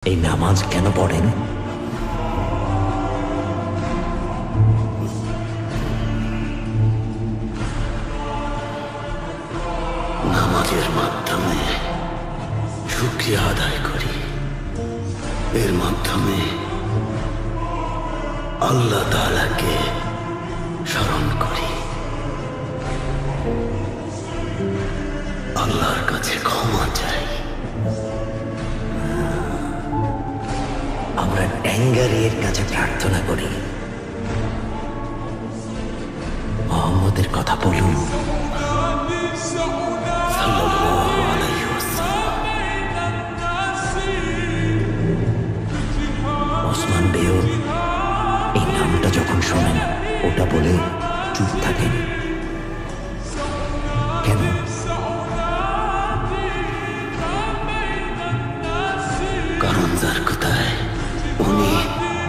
এই নামাজ কেন পড়েন? নামাজের মাধ্যমে শুকরিয়া আদায় করি। এর মাধ্যমে আল্লাহ তাআলাকে স্মরণ করি, আল্লাহর কাছে ক্ষমা চাই। আমরা ট্যাঙ্গারির কাছে প্রার্থনা করি, মোহাম্মদের কথা বলুন। সাল্লাল্লাহু আলাইহি ওয়াসাল্লাম। ওসমান বেও এই নামটা যখন শোনেন ওটা বলে চুপ থাকেন কেন? কারণ যার কথায় উনি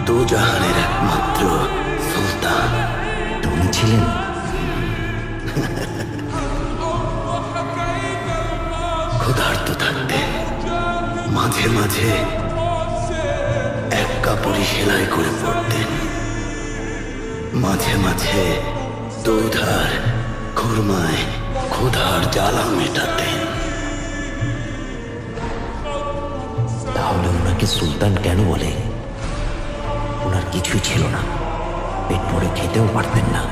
দুজাহানের একমাত্র সুলতান। উনি ছিলেন ক্ষুধার্ত থাকতেন, মাঝে মাঝে এক কাপড়ি সেলাই করে পড়তেন, মাঝে মাঝে দুধ আর খুরমায় ক্ষুধার জ্বালা মেটাতেন। তাহলে ওনাকে সুলতান কেন বলে? ওনার কিছুই ছিল না, পেট ভরে খেতেও পারতেন না।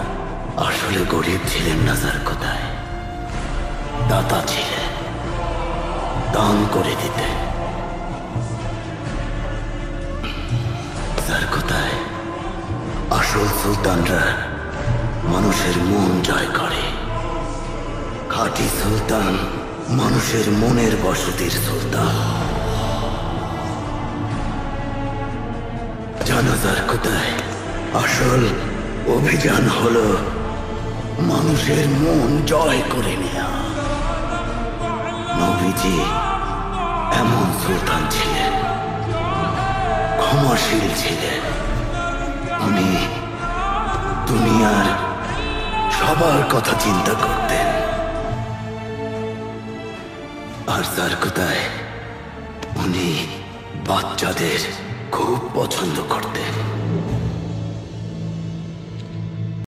আসলে গরিব ছিলেন না যার কথায়, দাতা ছিলেন, দান করে দিতেন। যার কথায় আসল সুলতানরা মানুষের মন জয় করে। খাঁটি সুলতান মানুষের মনের বসতির সুলতান। জানাজার কথায় আসল অভিযান হলো মানুষের মন জয় করে নেয়া। নবীজি এমন সুলতান ছিলেন, ক্ষমাশীল ছিলেন। উনি দুনিয়ার সবার কথা চিন্তা করতেন। আর যার কথায় উনি বাচ্চাদের খুব পছন্দ করতেন।